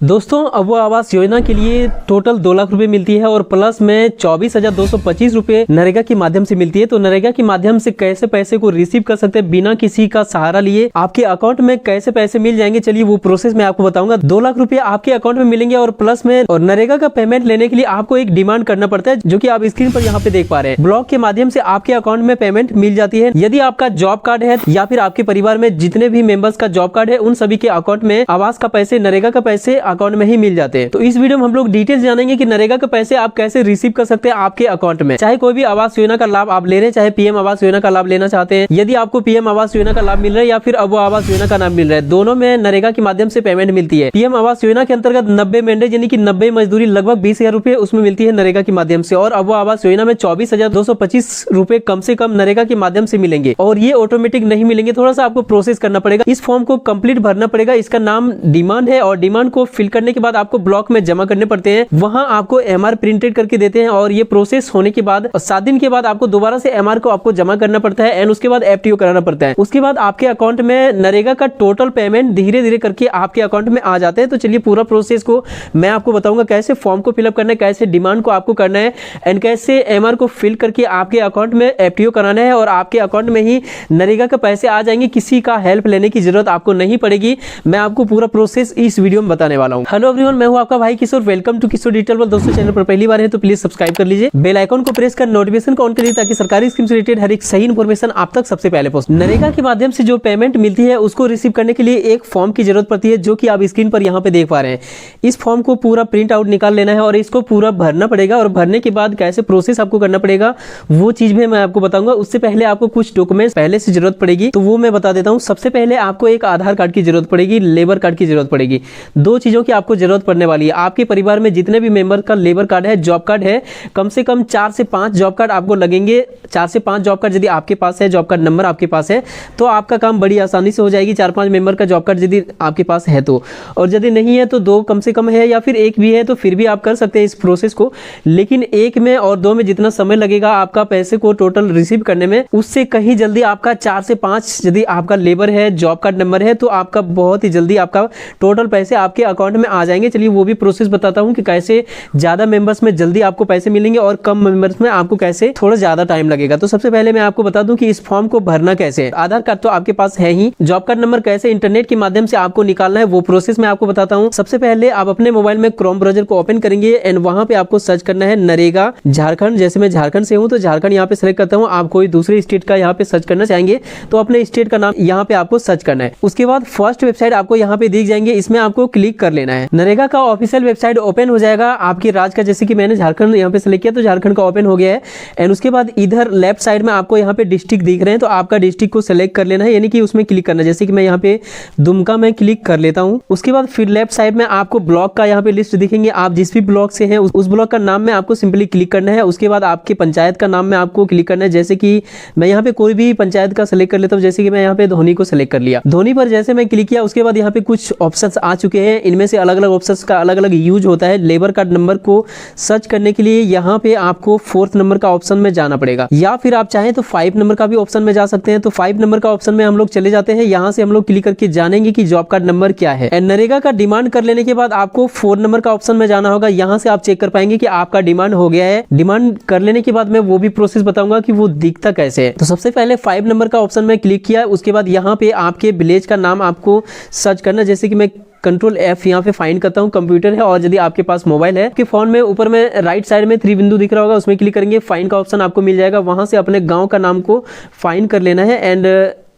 दोस्तों अब वो आवास योजना के लिए टोटल 2 लाख रुपए मिलती है और प्लस में 24,225 रुपए नरेगा के माध्यम से मिलती है। तो नरेगा के माध्यम से कैसे पैसे को रिसीव कर सकते हैं बिना किसी का सहारा लिए, आपके अकाउंट में कैसे पैसे मिल जाएंगे, चलिए वो प्रोसेस मैं आपको बताऊंगा। 2 लाख रुपए आपके अकाउंट में मिलेंगे और प्लस में और नरेगा का पेमेंट लेने के लिए आपको एक डिमांड करना पड़ता है, जो की आप स्क्रीन पर यहाँ पे देख पा रहे हैं। ब्लॉक के माध्यम से आपके अकाउंट में पेमेंट मिल जाती है। यदि आपका जॉब कार्ड है या फिर आपके परिवार में जितने भी मेंबर्स का जॉब कार्ड है, उन सभी के अकाउंट में आवास का पैसे, नरेगा का पैसे अकाउंट में ही मिल जाते हैं। तो इस वीडियो में हम लोग डिटेल्स जानेंगे कि नरेगा के पैसे आप कैसे रिसीव कर सकते हैं आपके अकाउंट में। चाहे कोई भी आवास योजना का लाभ आप ले रहे हैं, चाहे पीएम आवास योजना का लाभ लेना चाहते हैं, यदि आपको पीएम आवास योजना का लाभ मिल रहा है या फिर अब आवास योजना का लाभ मिल रहा है, दोनों में नरेगा के माध्यम से पेमेंट मिलती है। पीएम आवास योजना के अंतर्गत 90 मेंढे यानी कि 90 मजदूरी लगभग 20,000 रुपए उसमें मिलती है नरेगा के माध्यम से, और अब आवास योजना में 24,225 रुपए कम से कम नरेगा के माध्यम से मिलेंगे। और ये ऑटोमेटिक नहीं मिलेंगे, थोड़ा सा आपको प्रोसेस करना पड़ेगा। इस फॉर्म को कंप्लीट भरना पड़ेगा। इसका नाम डिमांड है और डिमांड को फिल करने के बाद आपको ब्लॉक में जमा करने पड़ते हैं। वहां आपको एमआर प्रिंटेड करके देते हैं और ये प्रोसेस होने के बाद 7 दिन के बाद आपको दोबारा से एमआर को आपको जमा करना पड़ता है एंड उसके बाद एफटीओ कराना पड़ता है। उसके बाद आपके अकाउंट में नरेगा का टोटल पेमेंट धीरे धीरे करके आपके अकाउंट में आ जाते हैं। तो चलिए पूरा प्रोसेस को मैं आपको बताऊंगा, कैसे फॉर्म को फिलअप करना है, कैसे डिमांड को आपको करना है एंड कैसे एमआर को फिल करके आपके अकाउंट में एफटीओ कराना है और आपके अकाउंट में ही नरेगा का पैसे आ जाएंगे। किसी का हेल्प लेने की जरूरत आपको नहीं पड़ेगी। मैं आपको पूरा प्रोसेस इस वीडियो में बताने वाला हूं। हेलो एवरीवन, मैं हूं आपका भाई Kishore. Welcome to Kishore digital world. दोस्तों चैनल पर पहली बार है तो प्लीज सब्सक्राइब कर लीजिए, बेल आइकन को प्रेस कर नोटिफिकेशन को ऑन कर लीजिए ताकि सरकारी स्कीम से रिलेटेड हर एक सही इन्फॉर्मेशन आप तक सबसे पहले पहुंचे। नरेगा के माध्यम से जो पेमेंट मिलती है उसको रिसीव करने के लिए एक फॉर्म की जरूरत पड़ती है, जो कि आप स्क्रीन पर यहाँ पे देख पा रहे हैं। इस फॉर्म को पूरा प्रिंट आउट निकाल लेना है और इसको पूरा भरना पड़ेगा और भरने के बाद कैसे प्रोसेस आपको करना पड़ेगा वो चीज भी मैं आपको बताऊंगा। उससे पहले आपको कुछ डॉक्यूमेंट्स पहले से जरूरत पड़ेगी, तो वो मैं बता देता हूँ। सबसे पहले आपको एक आधार कार्ड की जरूरत पड़ेगी, लेबर कार्ड की जरूरत पड़ेगी। 2 चीजों की आपको जरूरत पड़ने वाली है। आपके परिवार में जितने भी मेंबर का लेबर कार्ड है, जॉब कार्ड है, कम से कम 4 से 5 जॉब कार्ड आपको लगेंगे। 4 से 5 जॉब कार्ड यदि आपके पास है, जॉब कार्ड नंबर आपके पास है, तो आपका काम बड़ी आसानी से हो जाएगी। 4-5 मेंबर का जॉब कार्ड यदि आपके पास है तो, और यदि नहीं है तो 2 कम से कम है या फिर 1 भी है तो फिर भी आप कर सकते हैं इस प्रोसेस को। लेकिन 1 में और 2 में जितना समय लगेगा आपका पैसे को टोटल रिसीव करने में, उससे कहीं जल्दी आपका 4 से 5 यदि आपका लेबर है, जॉब कार्ड नंबर है, तो आपका बहुत ही जल्दी आपका टोटल पैसे आपके अकाउंट में आ जाएंगे। चलिए वो भी प्रोसेस बताता हूँ कि कैसे ज्यादा मेंबर्स में जल्दी आपको पैसे मिलेंगे और कम मेंबर्स में आपको कैसे थोड़ा ज्यादा टाइम लगेगा। तो सबसे पहले मैं आपको बता दूं कि इस फॉर्म को भरना कैसे है। आधार कार्ड तो आपके पास है ही, जॉब कार्ड नंबर कैसे इंटरनेट के माध्यम से आपको निकालना है वो प्रोसेस मैं आपको बताता हूं। सबसे पहले आप अपने मोबाइल में क्रोम ब्राउजर को ओपन करेंगे एंड वहां पे आपको सर्च करना है नरेगा झारखंड। जैसे मैं झारखंड से हूं तो झारखंड यहाँ पे सेलेक्ट करता हूँ। आप कोई दूसरे स्टेट का यहाँ पे सर्च करना चाहेंगे तो अपने स्टेट का नाम यहाँ पे आपको सर्च करना है। उसके बाद फर्स्ट वेबसाइट आपको यहाँ पे दिख जाएंगे, इसमें आपको क्लिक कर लेना है। नरेगा का ऑफिशियल वेबसाइट ओपन हो जाएगा आपके राज्य का। जैसे कि मैंने झारखंड यहाँ पे सेलेक्ट किया तो झारखंड का ओपन हो गया है एंड उसके बाद इधर लेफ्ट साइड में आपको यहाँ पे डिस्ट्रिक्ट दिख रहे हैं, तो आपका डिस्ट्रिक्ट को सेलेक्ट कर लेना है, यानी कि उसमें क्लिक करना है। जैसे कि मैं यहाँ पे दुमका में क्लिक कर लेता हूँ। उसके बाद फिर लेफ्ट साइड में आपको ब्लॉक का यहाँ पे लिस्ट दिखेंगे। आप जिस भी ब्लॉक से हैं उस ब्लॉक का नाम में आपको सिंपली क्लिक करना है। उसके बाद आपके पंचायत का नाम में आपको क्लिक करना है। जैसे कि मैं यहाँ पे कोई भी पंचायत का सेलेक्ट कर लेता हूँ, जैसे कि मैं यहाँ पे धोनी को सेलेक्ट कर लिया। धोनी पर जैसे मैं क्लिक किया उसके बाद यहाँ पे कुछ ऑप्शन आ चुके हैं। इनमें से अलग अलग ऑप्शन का अलग अलग यूज होता है। लेबर कार्ड नंबर को सर्च करने के लिए यहाँ पे आपको 4th नंबर का ऑप्शन में जाना पड़ेगा, या फिर आप चाहें तो 5 नंबर का भी ऑप्शन में जा सकते हैं। तो 5 नंबर का ऑप्शन में हम लोग चले जाते हैं। यहाँ से हम लोग क्लिक करके जानेंगे कि जॉब कार्ड नंबर क्या है। नरेगा का डिमांड कर लेने के बाद आपको 4 नंबर का ऑप्शन में जाना होगा। यहाँ से आप चेक कर पाएंगे कि आपका डिमांड हो गया है। डिमांड कर लेने के बाद मैं वो भी प्रोसेस बताऊंगा कि वो दिखता कैसे है। तो सबसे पहले 5 नंबर का ऑप्शन में क्लिक किया। उसके बाद यहाँ पे आपके विलेज का नाम आपको सर्च करना। जैसे कि मैं Ctrl F यहाँ पे फाइंड करता हूँ, कंप्यूटर है और यदि आपके पास मोबाइल है, आपके फोन में ऊपर में राइट साइड में 3 बिंदु दिख रहा होगा, उसमें क्लिक करेंगे, फाइंड का ऑप्शन आपको मिल जाएगा। वहां से अपने गांव का नाम को फाइंड कर लेना है एंड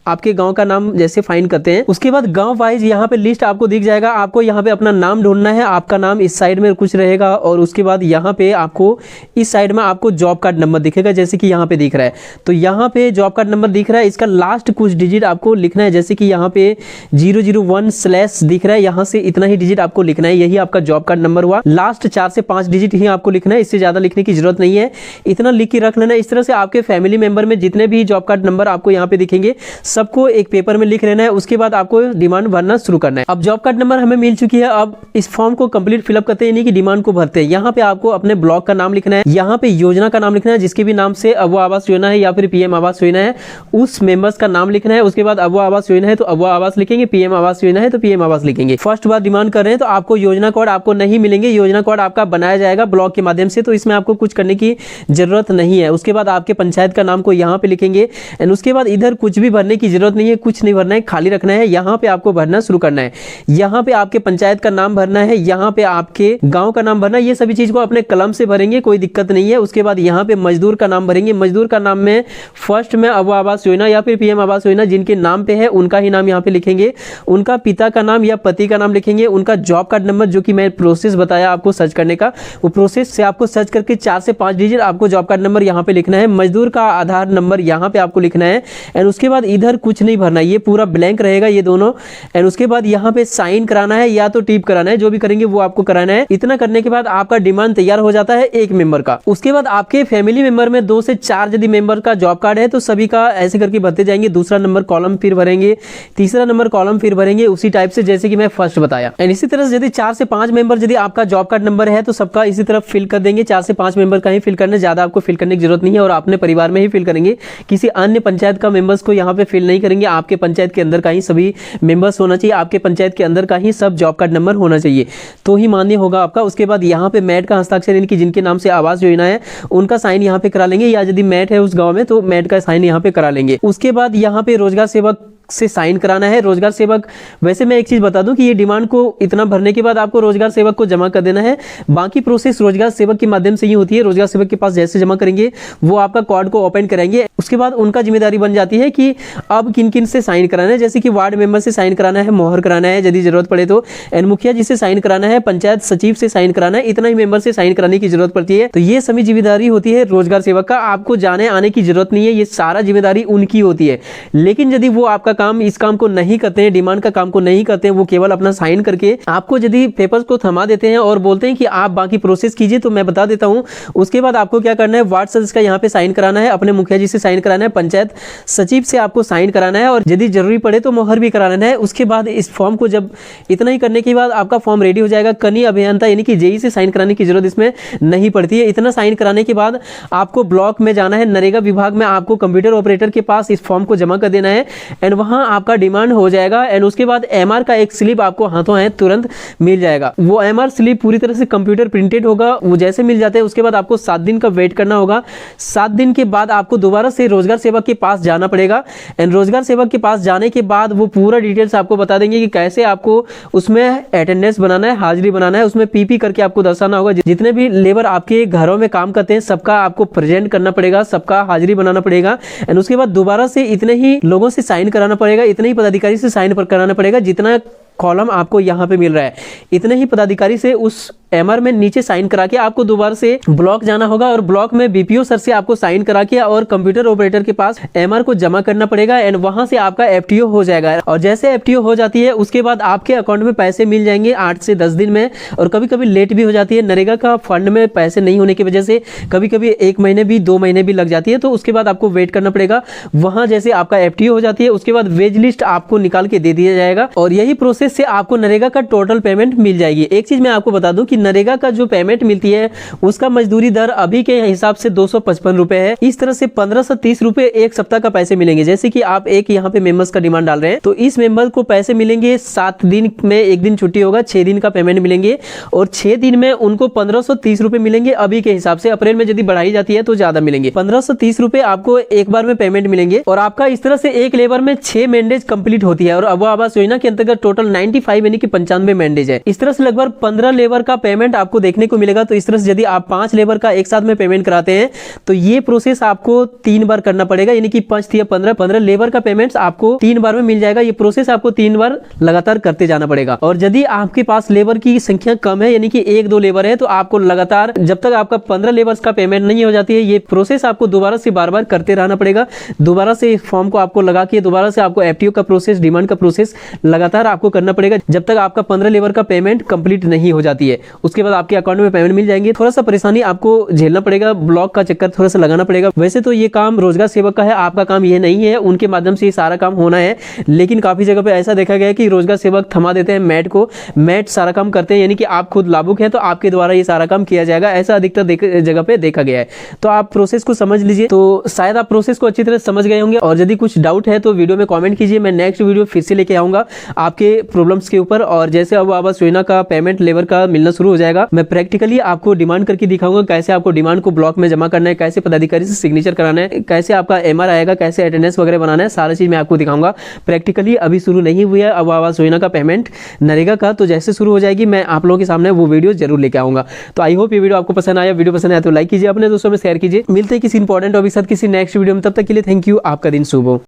आपके गांव का नाम जैसे फाइंड करते हैं। उसके बाद गांव वाइज यहाँ पे लिस्ट आपको दिख जाएगा। आपको यहाँ पे अपना नाम ढूंढना है। आपका नाम इस साइड में कुछ रहेगा और उसके बाद यहाँ पे आपको इस साइड में आपको जॉब कार्ड नंबर दिखेगा, जैसे कि यहाँ पे दिख रहा है। तो यहाँ पे जॉब कार्ड नंबर दिख रहा है, इसका लास्ट कुछ डिजिट आपको लिखना है। जैसे कि यहाँ पे 001/ दिख रहा है, यहाँ से इतना ही डिजिट आपको लिखना है। यही आपका जॉब कार्ड नंबर हुआ। लास्ट 4 से 5 डिजिट ही आपको लिखना है, इससे ज्यादा लिखने की जरूरत नहीं है। इतना लिख के रख लेना। इस तरह से आपके फैमिली मेंबर में जितने भी जॉब कार्ड नंबर आपको यहाँ पे दिखेंगे सबको एक पेपर में लिख लेना है। उसके बाद आपको डिमांड भरना शुरू करना है। अब जॉब कार्ड नंबर हमें मिल चुकी है। अब इस फॉर्म को कंप्लीट फिलअप करते हैं, यानी कि डिमांड को भरते हैं। यहाँ पे आपको अपने ब्लॉक का नाम लिखना है, यहाँ पे योजना का नाम लिखना है, जिसके भी नाम से अबुआ आवास योजना है या फिर पीएम आवास योजना है उस मेंबर्स का नाम लिखना है। उसके बाद अबुआ आवास योजना है तो अबुआ आवास लिखेंगे, पीएम आवास योजना है तो पीएम आवास लिखेंगे। फर्स्ट बार डिमांड कर रहे हैं तो आपको योजना कोड आपको नहीं मिलेंगे, योजना कोड आपका बनाया जाएगा ब्लॉक के माध्यम से, तो इसमें आपको कुछ करने की जरूरत नहीं है। उसके बाद आपके पंचायत का नाम को यहाँ पे लिखेंगे एंड उसके बाद इधर कुछ भी भरने की जरूरत नहीं है, कुछ नहीं भरना है, खाली रखना है। यहाँ पे आपको भरना शुरू करना है। यहाँ पे आपके पंचायत का नाम भरना है, यहाँ पे आपके गांव का नाम भरना है। ये सभी चीज को अपने कलम से भरेंगे, कोई दिक्कत नहीं है। उसके बाद यहाँ पे मजदूर का नाम भरेंगे। मजदूर का नाम में फर्स्ट में अबुआ आवास योजना या फिर पीएम आवास योजना जिनके नाम पे है उनका ही नाम यहाँ पे लिखेंगे, उनका पिता का नाम या पति का नाम लिखेंगे, उनका जॉब कार्ड नंबर जो कि मैं प्रोसेस बताया आपको सर्च करने का, वो प्रोसेस से आपको सर्च करके 4 से 5 डिजिट आपको जॉब कार्ड नंबर यहाँ पे लिखना है। मजदूर का आधार नंबर यहाँ पे आपको लिखना है एंड उसके बाद इधर कुछ नहीं भरना है, ये पूरा ब्लैंक रहेगा ये दोनों। एंड उसके बाद यहाँ पे साइन कराना है या तो टिप कराना है, जो भी करेंगे वो आपको कराना है। इतना करने के बाद आपका डिमांड तैयार हो जाता है एक मेंबर का। उसके बाद आपके फैमिली मेंबर में 2 से 4 यदि मेंबर का जॉब कार्ड है तो सभी का ऐसे करके भरते जाएंगे। दूसरा नंबर कॉलम फिर भरेंगे, तीसरा नंबर कॉलम फिर भरेंगे, उसी टाइप से जैसे कि मैं फर्स्ट बताया। एंड इसी तरह से यदि 4 से 5 मेंबर यदि आपका जॉब कार्ड नंबर है तो सबका इसी तरह फिल कर देंगे। 4 से 5 मेंबर का ही फिल करना, ज्यादा आपको फिल करने की जरूरत नहीं है और अपने परिवार में ही फिल करेंगे। किसी अन्य पंचायत का मेंबर्स को यहाँ पे फिल नहीं करेंगे। आपके पंचायत के अंदर का ही सभी मेंबर्स होना चाहिए, आपके पंचायत के अंदर का ही सब जॉब कार्ड नंबर होना चाहिए, तो ही मान्य होगा आपका। उसके बाद यहाँ पे मैट का हस्ताक्षर, इनकी जिनके नाम से आवास योजना है उनका साइन यहाँ पे करा लेंगे, या यदि मैट है उस गांव में तो मैट का साइन यहाँ पे करा लेंगे। उसके बाद यहाँ पे रोजगार सेवक से साइन कराना है। रोजगार सेवक, वैसे मैं एक चीज बता दूं कि ये डिमांड को इतना भरने के बाद आपको रोजगार सेवक को जमा कर देना है। बाकी प्रोसेस रोजगार सेवक के माध्यम से ही होती है। रोजगार सेवक के पास जैसे जमा करेंगे वो आपका कार्ड को ओपन कराएंगे। उसके बाद उनका जिम्मेदारी बन जाती है कि अब किन किन से साइन कराना है, जैसे कि वार्ड मेंबर से साइन कराना है, मोहर कराना है यदि जरूरत पड़े तो, एंड मुखिया जी से साइन कराना है, पंचायत सचिव से साइन कराना है। इतना ही मेंबर से साइन कराने की जरूरत पड़ती है। तो ये सभी जिम्मेदारी होती है रोजगार सेवक का, आपको जाने आने की जरूरत नहीं है, ये सारा जिम्मेदारी उनकी होती है। लेकिन यदि वो आपका काम, इस काम को नहीं करते हैं, डिमांड का काम को नहीं करते हैं, वो केवल अपना साइन करके आपको यदि पेपर्स को थमा देते हैं और बोलते हैं कि आप बाकी प्रोसेस कीजिए, तो मैं बता देता हूं उसके बाद आपको क्या करना है। वार्ड सदस्य का यहाँ पे साइन कराना है, अपने मुखिया जी से साइन कराना है, पंचायत सचिव से आपको साइन कराना है और यदि जरूरी पड़े तो मोहर भी कराना है। उसके बाद इस फॉर्म को जब इतना ही करने के बाद आपका फॉर्म रेडी हो जाएगा। कनीय अभियंता यानी कि जेई से साइन कराने की जरूरत इसमें नहीं पड़ती है। इतना साइन कराने के बाद आपको ब्लॉक में जाना है, नरेगा विभाग में आपको कंप्यूटर ऑपरेटर के पास इस फॉर्म को जमा कर देना है एंड वहां आपका डिमांड हो जाएगा। एंड उसके बाद एमआर का एक स्लिप आपको हाथों हाथ तुरंत मिल जाएगा। वो एमआर स्लिप पूरी तरह से कंप्यूटर प्रिंटेड होगा। वो जैसे मिल जाते हैं उसके बाद आपको 7 दिन का वेट करना होगा। 7 दिन के बाद आपको दोबारा से रोजगार सेवक के पास जाना पड़ेगा एंड रोजगार सेवक के पास जाने के बाद वो पूरा डिटेल्स आपको बता देंगे कि कैसे आपको उसमें अटेंडेंस बनाना है, हाजिरी बनाना है। उसमें पीपी करके आपको दर्शाना होगा। जितने भी लेबर आपके घरों में काम करते हैं सबका आपको प्रेजेंट करना पड़ेगा, सबका हाजिरी बनाना पड़ेगा एंड उसके बाद दोबारा से इतने ही लोगों से साइन कराना पड़ेगा, इतने ही पदाधिकारी से साइन पर कराना पड़ेगा जितना कॉलम आपको यहाँ पे मिल रहा है। इतने ही पदाधिकारी से उस एमआर में नीचे साइन करा के आपको दोबारा से ब्लॉक जाना होगा और ब्लॉक में बीपीओ सर से आपको साइन करा के और कंप्यूटर ऑपरेटर के पास एमआर को जमा करना पड़ेगा एंड वहां से आपका एफटीओ हो जाएगा। और जैसे एफटीओ हो जाती है उसके बाद आपके अकाउंट में पैसे मिल जाएंगे 8 से 10 दिन में, और कभी कभी लेट भी हो जाती है। नरेगा का फंड में पैसे नहीं होने की वजह से कभी कभी 1 महीने भी 2 महीने भी लग जाती है, तो उसके बाद आपको वेट करना पड़ेगा। वहां जैसे आपका एफटीओ हो जाती है उसके बाद वेज लिस्ट आपको निकाल के दे दिया जाएगा और यही प्रोसेस से आपको नरेगा का टोटल पेमेंट मिल जाएगी। एक चीज मैं आपको बता दूं कि नरेगा का जो पेमेंट मिलती है उसका मजदूरी दर अभी के हिसाब से 255 रुपए है। इस तरह से 1530 रुपए एक सप्ताह का पैसे मिलेंगे। जैसे कि आप एक यहाँ पे मेंबर्स का डिमांड डाल रहे हैं तो इस मेंबर को पैसे मिलेंगे 7 दिन में, 1 दिन छुट्टी होगा, 6 दिन का पेमेंट मिलेंगे और 6 दिन में उनको 1530 रुपए मिलेंगे अभी के हिसाब से। अप्रैल में यदि बढ़ाई जाती है तो ज्यादा मिलेंगे। 1530 रुपए आपको एक बार में पेमेंट मिलेंगे और आपका इस तरह से एक लेबर में 6 मैंडेज कंप्लीट होती है। और अबुआ आवास योजना के अंतर्गत टोटल 95 यानी कि 95 मैंडेज है। इस तरह से लगभग 15 लेबर का पेमेंट आपको देखने को मिलेगा। तो इस तरह से यदि आप 5 लेबर का एक साथ में पेमेंट कराते हैं तो ये प्रोसेस आपको 3 बार करना पड़ेगा, यानी कि 5 या 15 लेबर का पेमेंट आपको 3 बार में मिल जाएगा। ये प्रोसेस आपको 3 बार लगातार करते जाना पड़ेगा। और यदि आपके पास लेबर की संख्या कम है, यानी कि 1-2 लेबर है, तो आपको लगातार जब तक आपका 15 लेबर्स का पेमेंट नहीं हो जाती है ये प्रोसेस आपको दोबारा से बार-बार करते रहना पड़ेगा। दोबारा से इस फॉर्म को आपको लगा के दोबारा से आपको एफटीओ का प्रोसेस, डिमांड का प्रोसेस लगातार आपको करना करना पड़ेगा जब तक आपका 15 लेबर का पेमेंट कंप्लीट नहीं हो जाती है। उसके बाद आपके अकाउंट में पेमेंट मिल जाएंगे। थोड़ा सा परेशानी आपको झेलना पड़ेगा, ब्लॉक का चक्कर थोड़ा सा लगाना पड़ेगा। वैसे तो ये काम रोजगार सेवक का है, आपका काम ये नहीं है, उनके माध्यम से ये सारा काम होना है। लेकिन काफी जगह पे ऐसा देखा गया है कि रोजगार सेवक थमा देते हैं मैट को, मैट सारा काम करते हैं, यानी कि आप खुद लाभुक हैं तो आपके द्वारा ये सारा काम किया जाएगा, ऐसा अधिकतर जगह पे देखा गया है। तो आप प्रोसेस को समझ लीजिए। तो शायद आप प्रोसेस को अच्छी तरह समझ गए होंगे, और यदि कुछ डाउट है तो वीडियो में कमेंट कीजिए। मैं नेक्स्ट वीडियो फिर से लेके आऊंगा आपके प्रॉब्लम्स के ऊपर। और जैसे अब आवास योजना का पेमेंट लेबर का मिलना शुरू हो जाएगा, मैं प्रैक्टिकली आपको डिमांड करके दिखाऊंगा कैसे आपको डिमांड को ब्लॉक में जमा करना है, कैसे पदाधिकारी से सिग्नेचर कराना है, कैसे आपका एमआर आएगा, कैसे अटेंडेंस वगैरह बनाना है, सारा चीज मैं आपको दिखाऊंगा प्रैक्टिकली। अभी शुरू नहीं हुई है अब आवास योजना का पेमेंट नरेगा का, तो जैसे शुरू हो जाएगी मैं आप लोगों के सामने वो वीडियो जरूर लेके आऊंगा। तो आई होप ये वीडियो आपको पसंद आया। वीडियो पसंद आया तो लाइक कीजिए, अपने दोस्तों में शेयर कीजिए। मिलते हैं किसी इंपॉर्टेंट टॉपिक के साथ किसी नेक्स्ट वीडियो में, तब तक के लिए थैंक यू। आपका दिन शुभ हो।